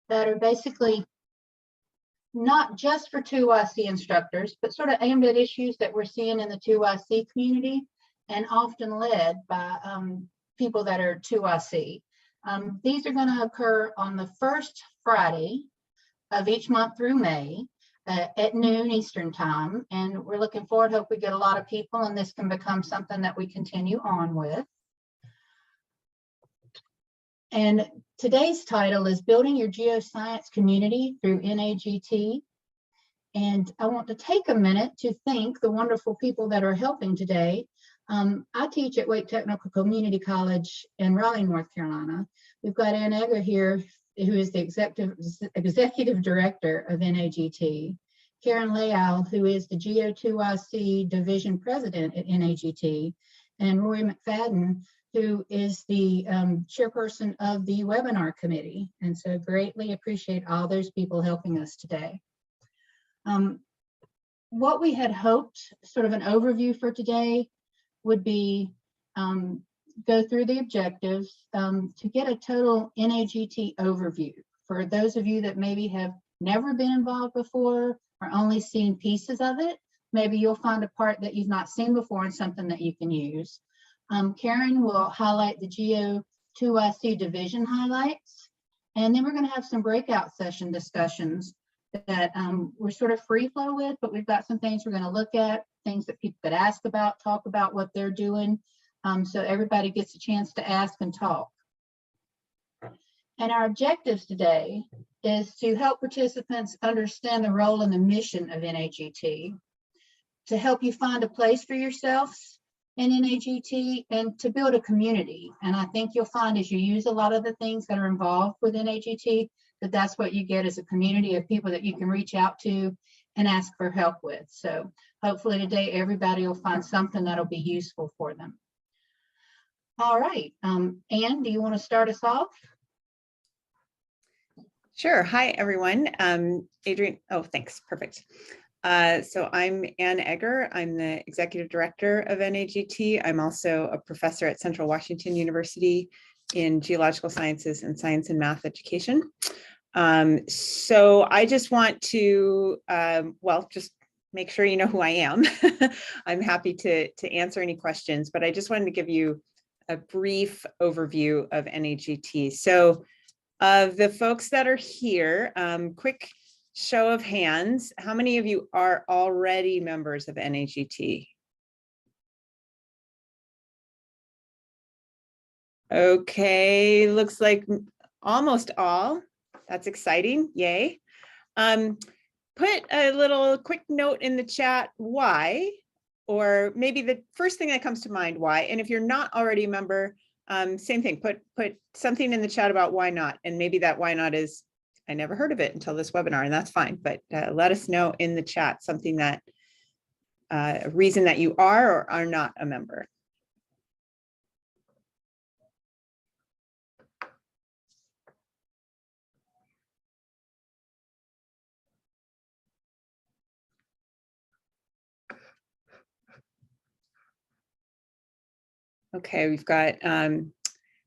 that are basically not just for 2YC instructors, but sort of aimed at issues that we're seeing in the 2YC community and often led by people that are 2YC. These are going to occur on the first Friday of each month through May at noon Eastern time. And we're looking forward, hope we get a lot of people and this can become something that we continue on with. And today's title is Building Your Geoscience Community through NAGT. And I want to take a minute to thank the wonderful people that are helping today. I teach at Wake Technical Community College in Raleigh, North Carolina. We've got Ann Egger here, who is the executive director of NAGT. Karen Layal, who is the GO2IC division president at NAGT, and Roy McFadden, who is the chairperson of the webinar committee. And so greatly appreciate all those people helping us today. What we had hoped, sort of an overview for today, would be go through the objectives to get a total NAGT overview. For those of you that maybe have never been involved before or only seen pieces of it, maybe you'll find a part that you've not seen before and something that you can use. Karen will highlight the GO2IC division highlights, and then we're going to have some breakout session discussions that we're sort of free flow with, but we've got some things we're going to look at, things that people could ask about, talk about what they're doing, so everybody gets a chance to ask and talk. And our objectives today is to help participants understand the role and the mission of NAGT, to help you find a place for yourselves in NAGT, and to build a community. And I think you'll find as you use a lot of the things that are involved with NAGT, that that's what you get as a community of people that you can reach out to and ask for help with. So hopefully today everybody will find something that'll be useful for them. All right, Ann, do you want to start us off? Sure. Hi, everyone. Adrian. Oh, thanks. Perfect. So I'm Ann Egger. I'm the executive director of NAGT. I'm also a professor at Central Washington University in geological sciences and science and math education. So I just want to, well, just make sure you know who I am. I'm happy to answer any questions, but I just wanted to give you a brief overview of NAGT. So of the folks that are here, quick show of hands, how many of you are already members of NAGT? Okay, looks like almost all. That's exciting, yay. Put a little quick note in the chat, why, or maybe the first thing that comes to mind, why. And if you're not already a member, same thing, put something in the chat about why not. And maybe that why not is, I never heard of it until this webinar, and that's fine, but let us know in the chat something that, a reason that you are or are not a member. Okay, we've got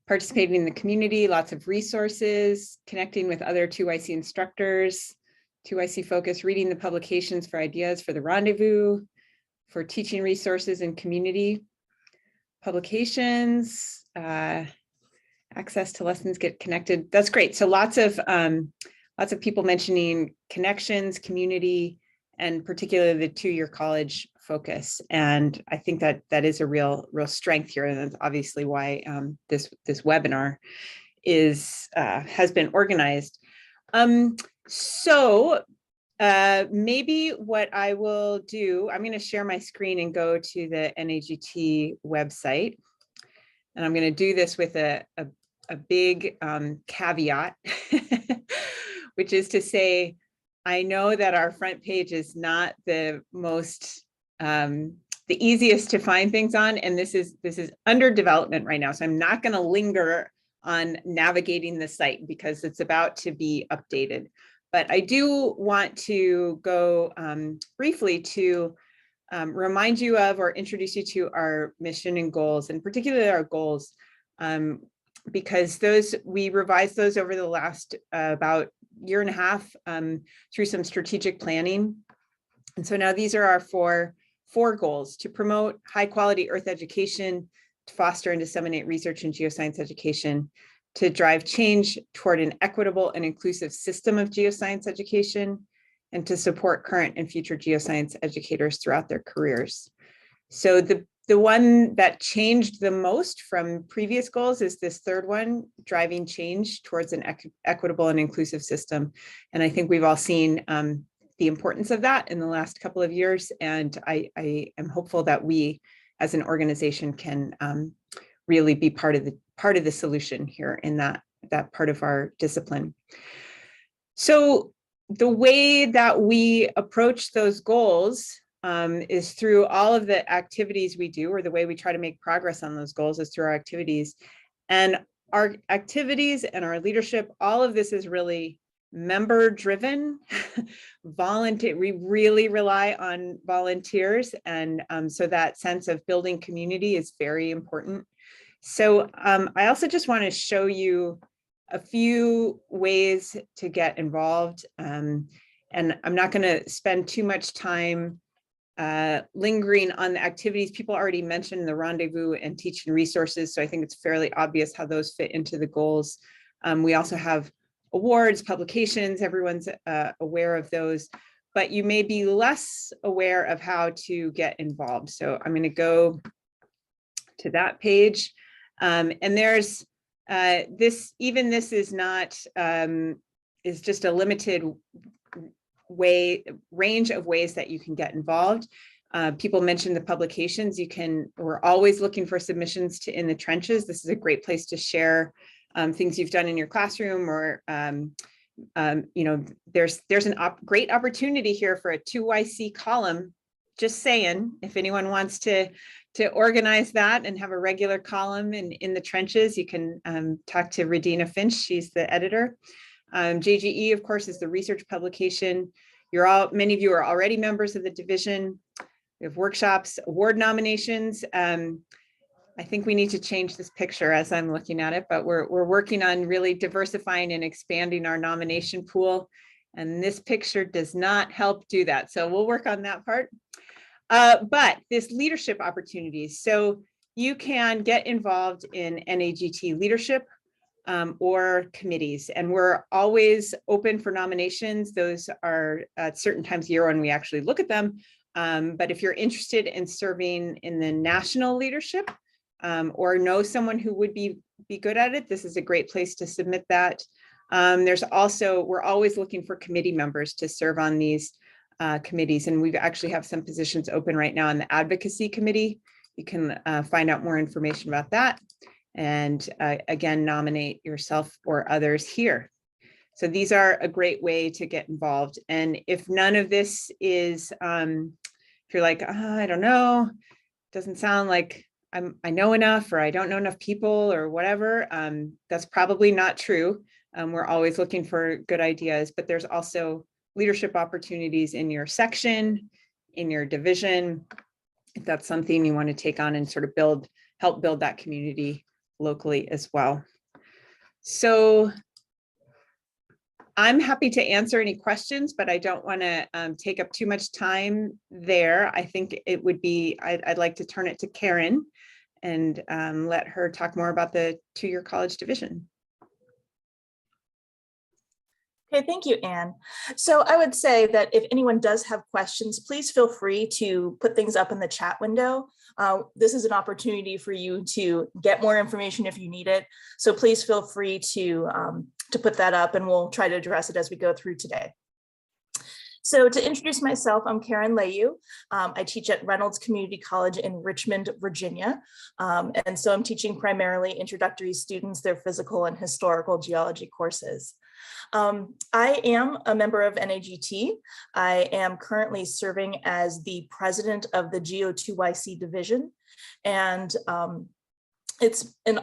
participating in the community, lots of resources, connecting with other 2YC instructors, 2YC focus, reading the publications for ideas for the rendezvous, for teaching resources and community publications, access to lessons, get connected. That's great. So lots of people mentioning connections, community, and particularly the two-year college focus. And I think that that is a real strength here. And that's obviously why this webinar has been organized. So maybe what I will do, I'm going to share my screen and go to the NAGT website. And I'm going to do this with a big caveat, which is to say, I know that our front page is not the most, the easiest to find things on, and this is under development right now. So I'm not going to linger on navigating the site because it's about to be updated. But I do want to go briefly to remind you of or introduce you to our mission and goals, and particularly our goals. because we revised those over the last about year and a half through some strategic planning. And so now these are our four goals: to promote high quality Earth education, to foster and disseminate research in geoscience education, to drive change toward an equitable and inclusive system of geoscience education, and to support current and future geoscience educators throughout their careers. So the one that changed the most from previous goals is this third one, driving change towards an equitable and inclusive system. And I think we've all seen the importance of that in the last couple of years. And I am hopeful that we as an organization can really be part of the solution here in that part of our discipline. So the way that we approach those goals is through all of the activities we do, or the way we try to make progress on those goals is through our activities. And our activities and our leadership, all of this is really member driven, volunteer. We really rely on volunteers. And so that sense of building community is very important. So I also just want to show you a few ways to get involved. And I'm not going to spend too much time lingering on the activities. People already mentioned the rendezvous and teaching resources, so I think it's fairly obvious how those fit into the goals. We also have awards, publications, everyone's aware of those, but you may be less aware of how to get involved. So I'm going to go to that page. And there's this is not, is just a limited range of ways that you can get involved. People mentioned the publications. We're always looking for submissions to In the Trenches. This is a great place to share things you've done in your classroom, or there's a great opportunity here for a 2YC column. Just saying, if anyone wants to organize that and have a regular column in the Trenches, you can talk to Radina Finch. She's the editor. JGE, of course, is the research publication. Many of you are already members of the division. We have workshops, award nominations. I think we need to change this picture as I'm looking at it, but we're working on really diversifying and expanding our nomination pool. And this picture does not help do that. So we'll work on that part. But this leadership opportunities. So you can get involved in NAGT leadership or committees, and we're always open for nominations. Those are at certain times of year when we actually look at them. But if you're interested in serving in the national leadership or know someone who would be good at it, this is a great place to submit that. We're always looking for committee members to serve on these committees, and we actually have some positions open right now in the advocacy committee. You can find out more information about that. And again, nominate yourself or others here. So these are a great way to get involved. And if none of this is, if you're like, I don't know, doesn't sound like I know enough, or I don't know enough people, or whatever, that's probably not true. We're always looking for good ideas, but there's also leadership opportunities in your section, in your division, if that's something you want to take on and sort of help build that community locally as well. So I'm happy to answer any questions, but I don't want to take up too much time there. I think it would be, I'd like to turn it to Karen and let her talk more about the two-year college division. Okay, thank you, Anne. So I would say that if anyone does have questions, please feel free to put things up in the chat window. This is an opportunity for you to get more information if you need it. So please feel free to put that up, and we'll try to address it as we go through today. So to introduce myself, I'm Karen Layu. I teach at Reynolds Community College in Richmond, Virginia. And so I'm teaching primarily introductory students their physical and historical geology courses. I am a member of NAGT. I am currently serving as the president of the Geo2YC division. And it's an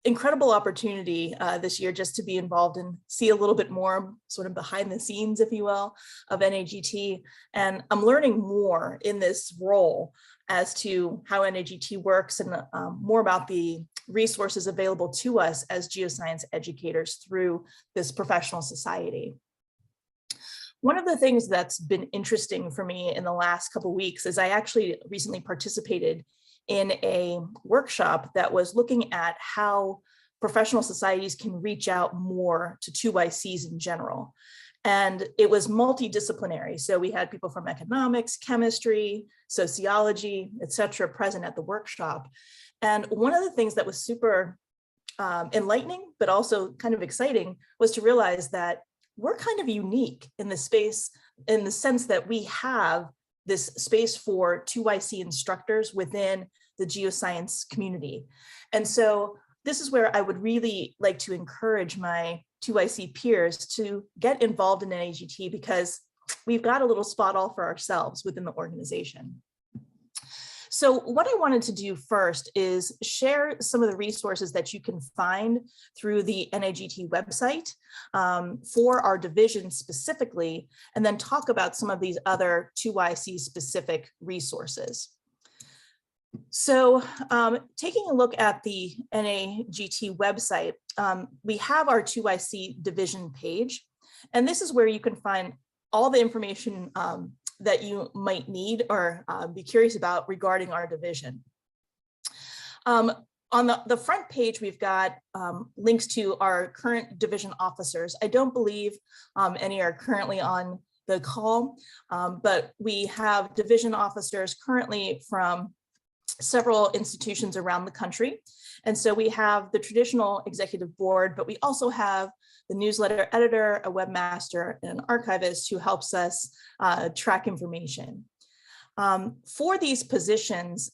incredible opportunity this year just to be involved and see a little bit more sort of behind the scenes, if you will, of NAGT. And I'm learning more in this role as to how NAGT works, and more about the resources available to us as geoscience educators through this professional society. One of the things that's been interesting for me in the last couple of weeks is I actually recently participated in a workshop that was looking at how professional societies can reach out more to 2YCs in general. And it was multidisciplinary. So we had people from economics, chemistry, sociology, et cetera, present at the workshop. And one of the things that was super enlightening, but also kind of exciting, was to realize that we're kind of unique in the space, in the sense that we have this space for 2YC instructors within the geoscience community. And so this is where I would really like to encourage my 2YC peers to get involved in NAGT, because we've got a little spot all for ourselves within the organization. So what I wanted to do first is share some of the resources that you can find through the NAGT website for our division specifically, and then talk about some of these other 2YC specific resources. So taking a look at the NAGT website, we have our 2YC division page, and this is where you can find all the information that you might need or be curious about regarding our division. On the front page, we've got links to our current division officers. I don't believe any are currently on the call, but we have division officers currently from several institutions around the country. And so we have the traditional executive board, but we also have the newsletter editor, a webmaster, and an archivist who helps us track information. For these positions,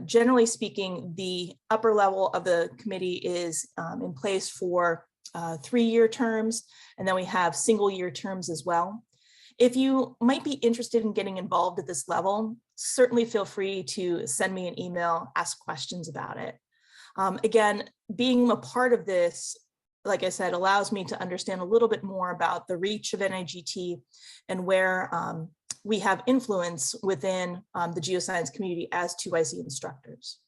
generally speaking, the upper level of the committee is in place for 3-year terms, and then we have single-year terms as well. If you might be interested in getting involved at this level, certainly feel free to send me an email, ask questions about it. Again, being a part of this, like I said, allows me to understand a little bit more about the reach of NAGT and where we have influence within the geoscience community as 2YC instructors.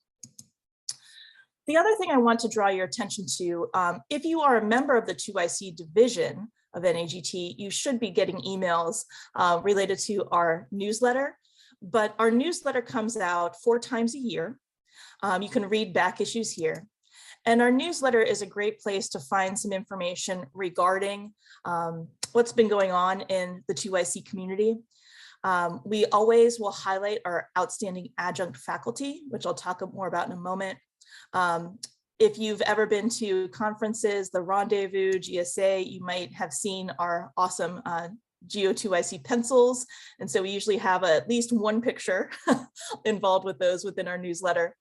The other thing I want to draw your attention to, if you are a member of the 2YC division of NAGT, you should be getting emails related to our newsletter, but our newsletter comes out 4 times a year. You can read back issues here. And our newsletter is a great place to find some information regarding what's been going on in the 2YC community. We always will highlight our outstanding adjunct faculty, which I'll talk more about in a moment. If you've ever been to conferences, the Rendezvous, GSA, you might have seen our awesome Geo 2YC pencils. And so we usually have at least one picture involved with those within our newsletter.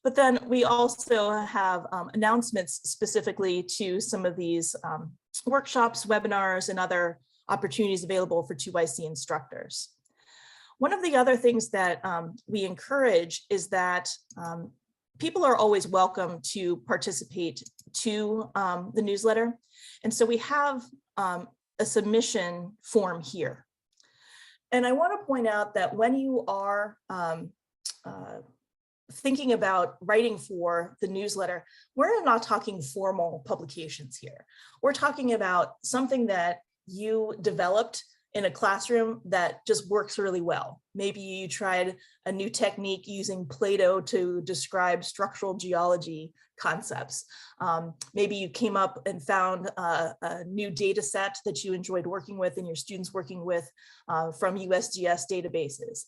But then we also have announcements specifically to some of these workshops, webinars, and other opportunities available for 2YC instructors. One of the other things that we encourage is that people are always welcome to participate to the newsletter. And so we have a submission form here. And I want to point out that when you are thinking about writing for the newsletter, we're not talking formal publications here. We're talking about something that you developed in a classroom that just works really well. Maybe you tried a new technique using Plato to describe structural geology concepts. Maybe you came up and found a new data set that you enjoyed working with and your students working with from USGS databases.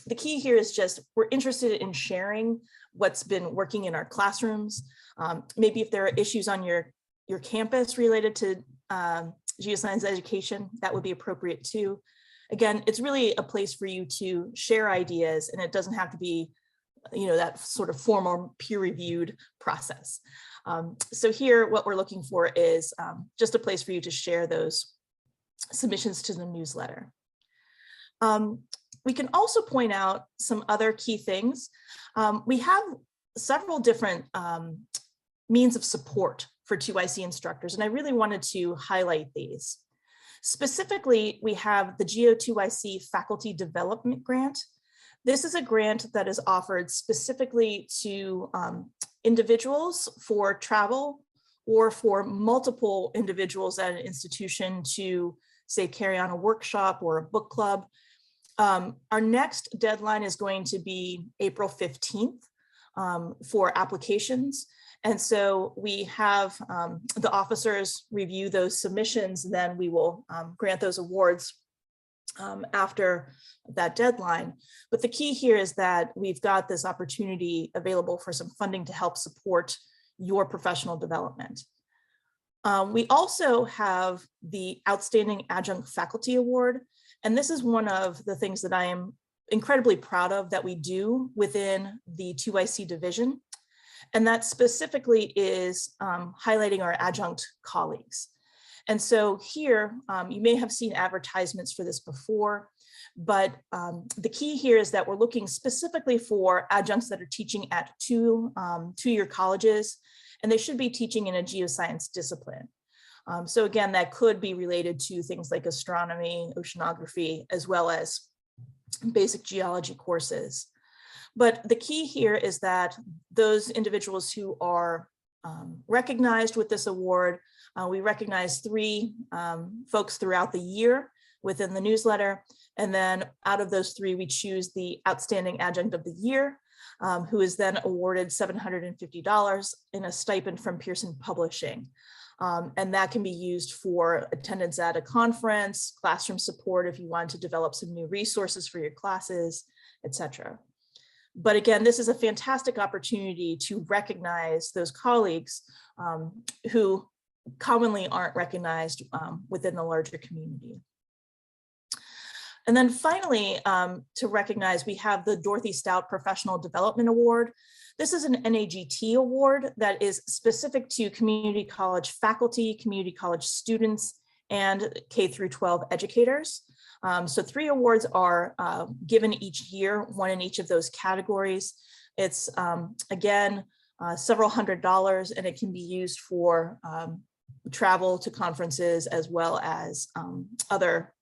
The key here is just, we're interested in sharing what's been working in our classrooms. Maybe if there are issues on your campus related to geoscience education, that would be appropriate too. Again, it's really a place for you to share ideas, and it doesn't have to be, that sort of formal peer-reviewed process. So here, what we're looking for is just a place for you to share those submissions to the newsletter. We can also point out some other key things. We have several different means of support for 2YC instructors, and I really wanted to highlight these. Specifically, we have the Geo 2YC Faculty Development Grant. This is a grant that is offered specifically to individuals for travel or for multiple individuals at an institution to, say, carry on a workshop or a book club. Our next deadline is going to be April 15th for applications. And so we have the officers review those submissions, then we will grant those awards after that deadline. But the key here is that we've got this opportunity available for some funding to help support your professional development. We also have the Outstanding Adjunct Faculty Award. And this is one of the things that I am incredibly proud of that we do within the 2IC division. And that specifically is highlighting our adjunct colleagues. And so here, you may have seen advertisements for this before, but the key here is that we're looking specifically for adjuncts that are teaching at two-year colleges, and they should be teaching in a geoscience discipline. So again, that could be related to things like astronomy, oceanography, as well as basic geology courses. But the key here is that those individuals who are recognized with this award, we recognize 3 folks throughout the year within the newsletter. And then out of those 3, we choose the Outstanding Adjunct of the Year, who is then awarded $750 in a stipend from Pearson Publishing. And that can be used for attendance at a conference, classroom support if you want to develop some new resources for your classes, etc. But again, this is a fantastic opportunity to recognize those colleagues who commonly aren't recognized within the larger community. And then finally, to recognize, we have the Dorothy Stout Professional Development Award. This is an NAGT award that is specific to community college faculty, community college students, and K through 12 educators. So 3 awards are given each year, 1 in each of those categories. It's, again, several $100s, and it can be used for travel to conferences as well as other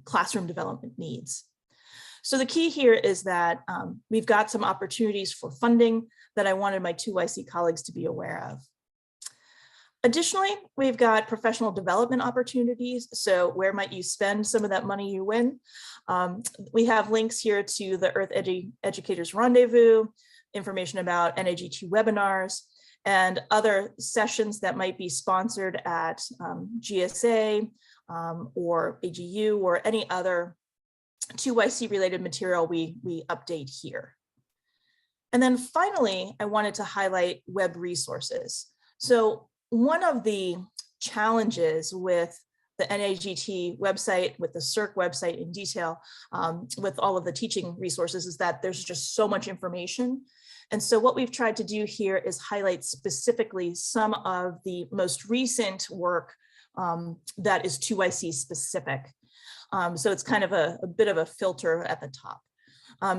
classroom development needs. So the key here is that we've got some opportunities for funding that I wanted my 2IC colleagues to be aware of. Additionally, we've got professional development opportunities. So where might you spend some of that money you win? We have links here to the Earth Educators Rendezvous, information about NAGT webinars, and other sessions that might be sponsored at GSA or AGU or any other 2IC related material we update here. And then finally, I wanted to highlight web resources. So one of the challenges with the NAGT website, with the CERC website in detail, with all of the teaching resources, is that there's just so much information. And so what we've tried to do here is highlight specifically some of the most recent work that is 2IC specific. So it's kind of a bit of a filter at the top.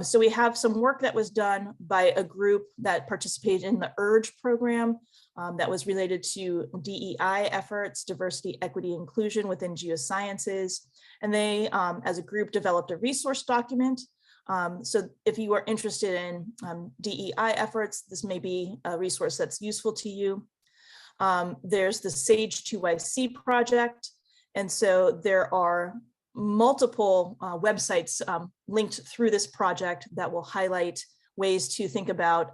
So we have some work that was done by a group that participated in the ERGE program that was related to DEI efforts, diversity, equity, inclusion within geosciences. And they, as a group, developed a resource document. So if you are interested in DEI efforts, this may be a resource that's useful to you. There's the SAGE 2IC project. And so there are multiple websites linked through this project that will highlight ways to think about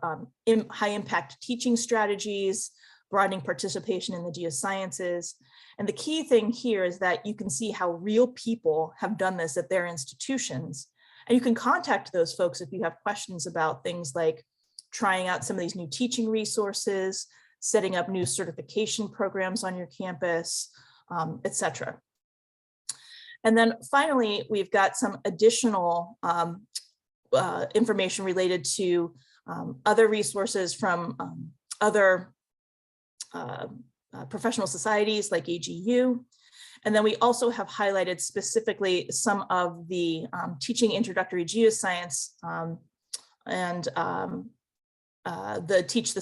high impact teaching strategies, broadening participation in the geosciences. And the key thing here is that you can see how real people have done this at their institutions. And you can contact those folks if you have questions about things like trying out some of these new teaching resources, setting up new certification programs on your campus, etc. And then finally, we've got some additional information related to other resources from other professional societies like AGU. And then we also have highlighted specifically some of the teaching introductory geoscience and the Teach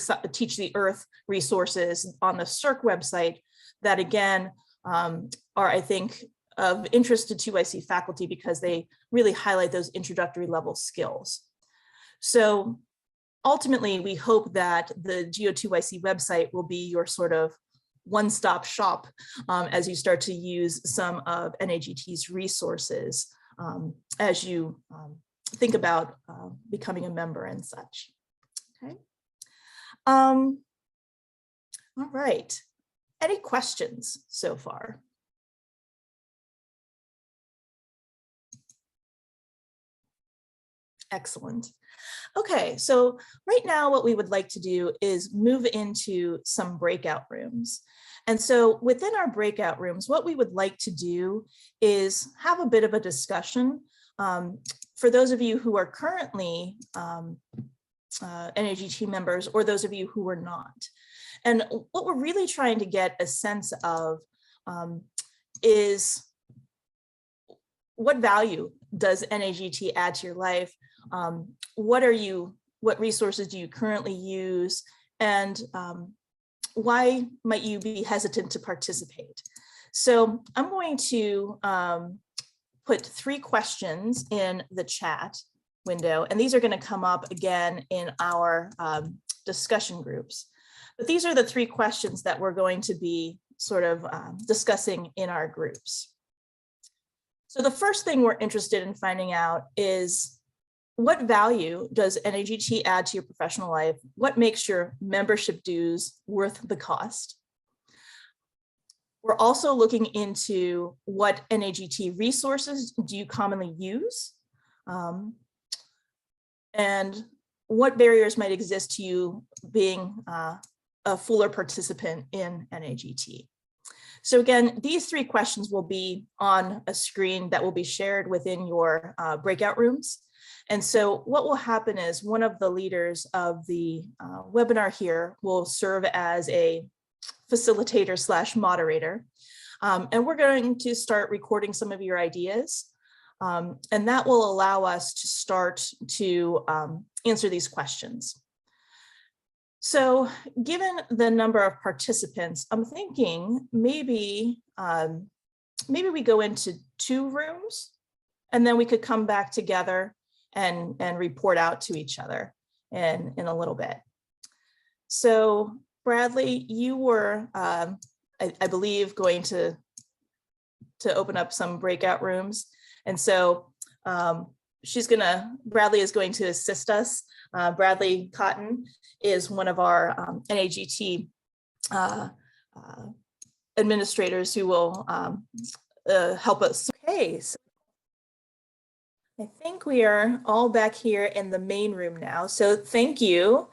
the Earth resources on the CERC website that again are, I think, of interest to 2IC faculty because they really highlight those introductory level skills. So ultimately, we hope that the Geo2YC website will be your sort of one-stop shop as you start to use some of NAGT's resources as you think about becoming a member and such. Okay. All right. Any questions so far? Excellent. Okay, so right now what we would like to do is move into some breakout rooms. And so within our breakout rooms, what we would like to do is have a bit of a discussion. For those of you who are currently NAGT members, or those of you who are not. And what we're really trying to get a sense of is what value does NAGT add to your life? What resources do you currently use? And why might you be hesitant to participate? So I'm going to put 3 questions in the chat window, and these are going to come up again in our discussion groups. But these are the 3 questions that we're going to be sort of discussing in our groups. So the first thing we're interested in finding out is, what value does NAGT add to your professional life? What makes your membership dues worth the cost? We're also looking into what NAGT resources do you commonly use? And what barriers might exist to you being a fuller participant in NAGT? So again, these 3 questions will be on a screen that will be shared within your breakout rooms. And so what will happen is one of the leaders of the webinar here will serve as a facilitator / moderator. And we're going to start recording some of your ideas. And that will allow us to start to answer these questions. So given the number of participants, I'm thinking maybe we go into 2 rooms, and then we could come back together and report out to each other in a little bit. So Bradley, you were, I believe, going to open up some breakout rooms. And so Bradley is going to assist us. Bradley Cotton is one of our NAGT administrators who will help us. Okay, so I think we are all back here in the main room now. So thank you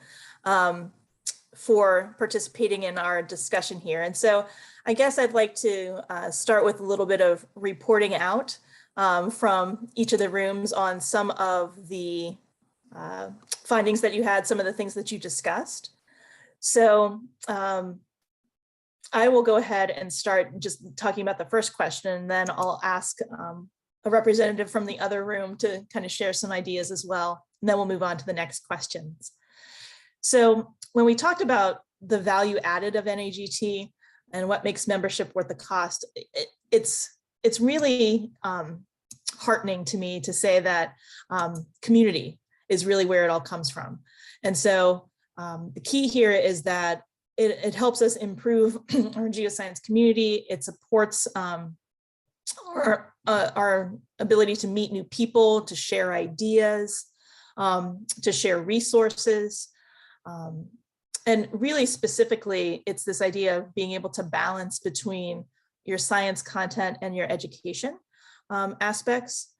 for participating in our discussion here. And so I guess I'd like to start with a little bit of reporting out from each of the rooms on some of the findings that you had, some of the things that you discussed. So I will go ahead and start just talking about the first question, and then I'll ask a representative from the other room to kind of share some ideas as well. And then we'll move on to the next questions. So when we talked about the value added of NAGT and what makes membership worth the cost, it's really heartening to me to say that community is really where it all comes from. And so the key here is that it helps us improve our geoscience community. It supports our ability to meet new people, to share ideas, to share resources. And really specifically, it's this idea of being able to balance between your science content and your education aspects.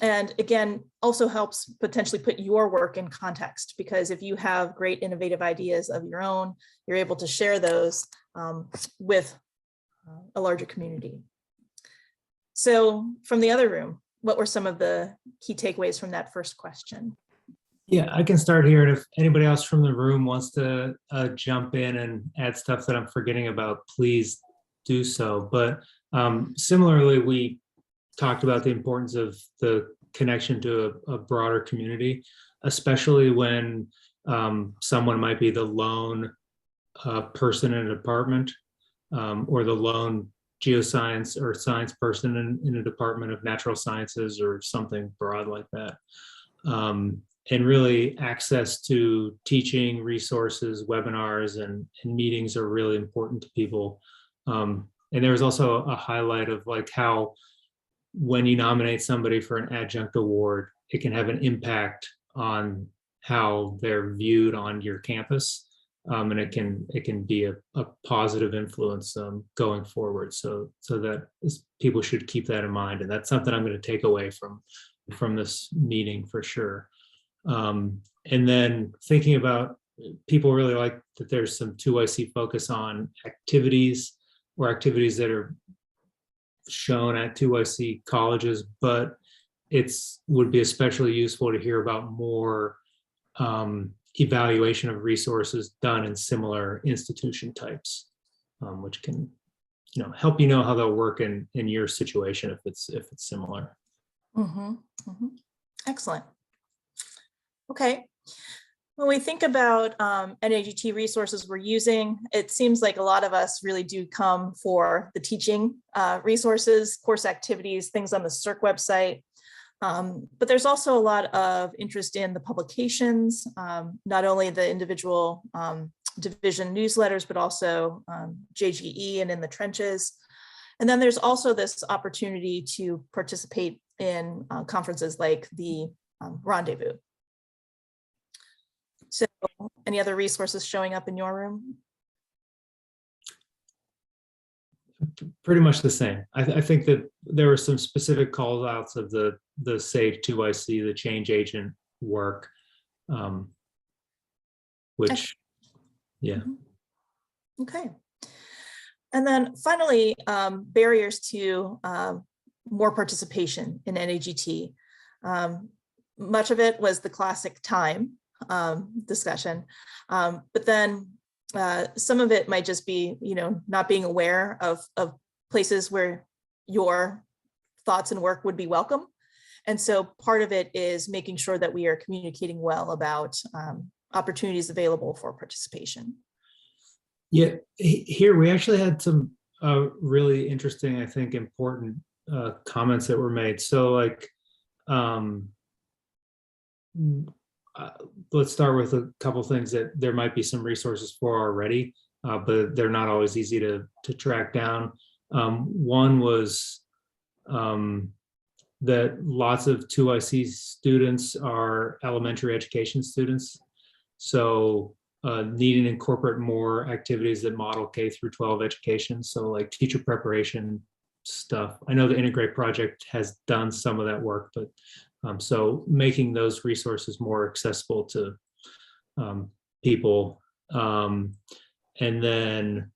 And again, also helps potentially put your work in context, because if you have great innovative ideas of your own, you're able to share those with a larger community. So from the other room, what were some of the key takeaways from that first question? Yeah, I can start here. And if anybody else from the room wants to jump in and add stuff that I'm forgetting about, please do so. But similarly, we talked about the importance of the connection to a broader community, especially when someone might be the lone person in a department or the lone geoscience or science person in a department of natural sciences or something broad like that. and really access to teaching resources, webinars, and meetings are really important to people. And there was also a highlight of like how when you nominate somebody for an adjunct award, it can have an impact on how they're viewed on your campus. And it can be a positive influence going forward. So that people should keep that in mind. And that's something I'm going to take away from this meeting for sure. And then thinking about, people really like that there's some 2IC focus on activities or activities that are shown at 2IC colleges, but would be especially useful to hear about more evaluation of resources done in similar institution types, which can help you know how they'll work in your situation if it's similar. Excellent. Okay. When we think about NAGT resources we're using, it seems like a lot of us really do come for the teaching resources, course activities, things on the CERC website. But there's also a lot of interest in the publications, not only the individual division newsletters, but also JGE and in the trenches. And then there's also this opportunity to participate in conferences like the Rendezvous. So any other resources showing up in your room? Pretty much the same. I think that there were some specific calls outs of the SAFE 2IC, the change agent work, which, yeah. Okay. And then finally, barriers to more participation in NAGT. Much of it was the classic time discussion, but then some of it might just be, not being aware of places where your thoughts and work would be welcome. And so part of it is making sure that we are communicating well about opportunities available for participation. Yeah, here we actually had some really interesting, I think, important comments that were made. So like, let's start with a couple things that there might be some resources for already, but they're not always easy to track down. One was that lots of 2IC students are elementary education students. So needing to incorporate more activities that model K through 12 education. So like teacher preparation stuff. I know the Integrate project has done some of that work, but so making those resources more accessible to people. And then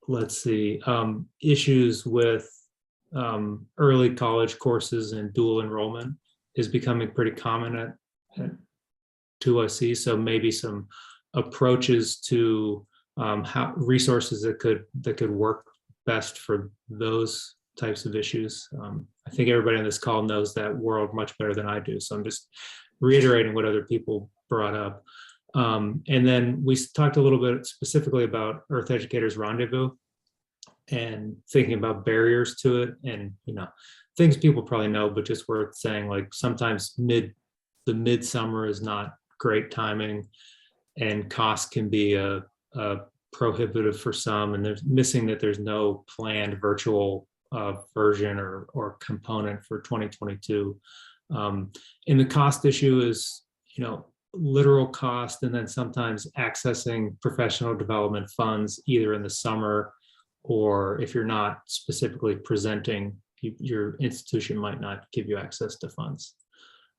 let's see, issues with early college courses and dual enrollment is becoming pretty common at 2IC. So maybe some approaches to how resources that could work best for those types of issues. I think everybody on this call knows that world much better than I do. So I'm just reiterating what other people brought up. And then we talked a little bit specifically about Earth Educators Rendezvous and thinking about barriers to it, and things people probably know, but just worth saying, like sometimes the midsummer is not great timing, and cost can be a prohibitive for some, and there's missing that there's no planned virtual version or component for 2022. And the cost issue is, literal cost, and then sometimes accessing professional development funds either in the summer, or if you're not specifically presenting, your institution might not give you access to funds.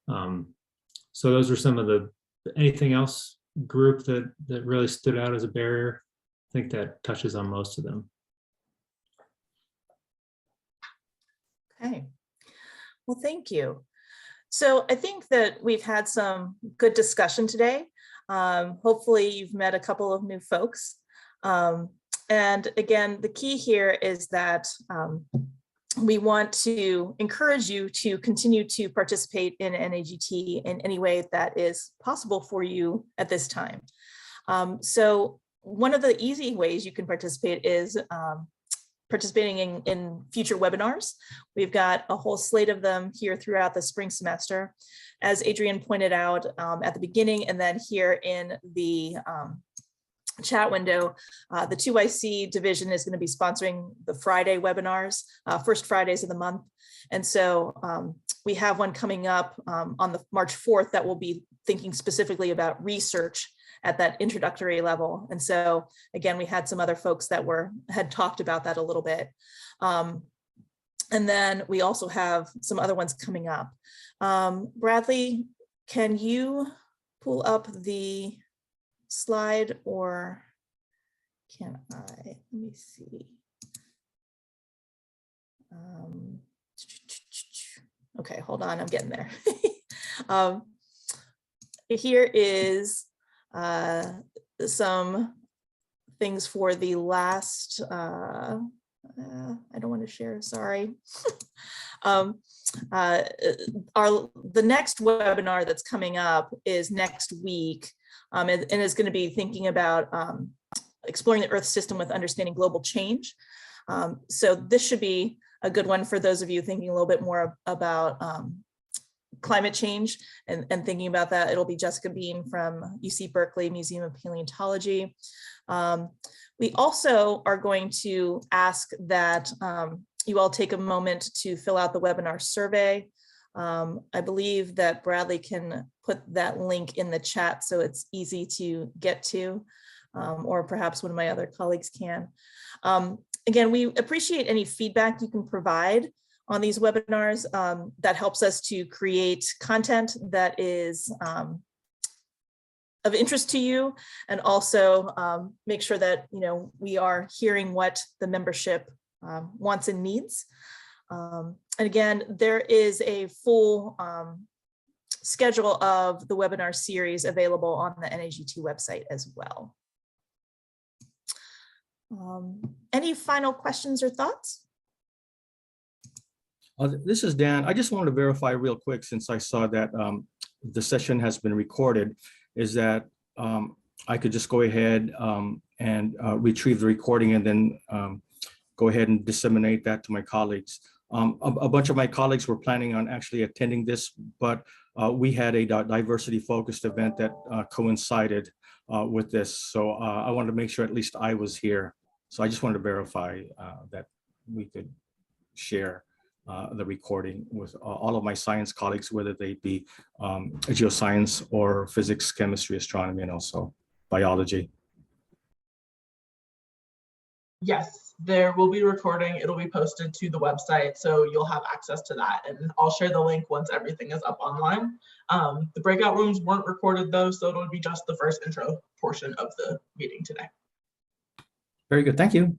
So those are some of anything else group that really stood out as a barrier? I think that touches on most of them. Okay, well, thank you. So I think that we've had some good discussion today. Hopefully you've met a couple of new folks. And again, the key here is that we want to encourage you to continue to participate in NAGT in any way that is possible for you at this time. So one of the easy ways you can participate is participating in future webinars. We've got a whole slate of them here throughout the spring semester. As Adrian pointed out at the beginning, and then here in the chat window, the 2IC division is going to be sponsoring the Friday webinars, first Fridays of the month. And so we have one coming up on the March 4th that will be thinking specifically about research at that introductory level. And so again, we had some other folks that had talked about that a little bit. And then we also have some other ones coming up. Bradley, can you pull up the slide, or can I? Let me see. Okay, hold on, I'm getting there. Here is some things for the last, I don't want to share, sorry. The next webinar that's coming up is next week, and is going to be thinking about exploring the Earth system with understanding global change. So this should be a good one for those of you thinking a little bit more about climate change and thinking about that. It'll be Jessica Bean from UC Berkeley Museum of Paleontology. We also are going to ask that you all take a moment to fill out the webinar survey. I believe that Bradley can put that link in the chat so it's easy to get to, or perhaps one of my other colleagues can. Again, we appreciate any feedback you can provide on these webinars. That helps us to create content that is of interest to you, and also make sure that we are hearing what the membership wants and needs. And again, there is a full schedule of the webinar series available on the NAGT website as well. Any final questions or thoughts? This is Dan. I just wanted to verify real quick, since I saw that the session has been recorded, is that I could just go ahead and retrieve the recording and then go ahead and disseminate that to my colleagues. A bunch of my colleagues were planning on actually attending this, but we had a diversity focused event that coincided with this. So I wanted to make sure at least I was here. So I just wanted to verify that we could share the recording with all of my science colleagues, whether they be geoscience or physics, chemistry, astronomy, and also biology. Yes, there will be recording. It'll be posted to the website, so you'll have access to that. And I'll share the link once everything is up online. The breakout rooms weren't recorded though, so it'll be just the first intro portion of the meeting today. Very good, thank you.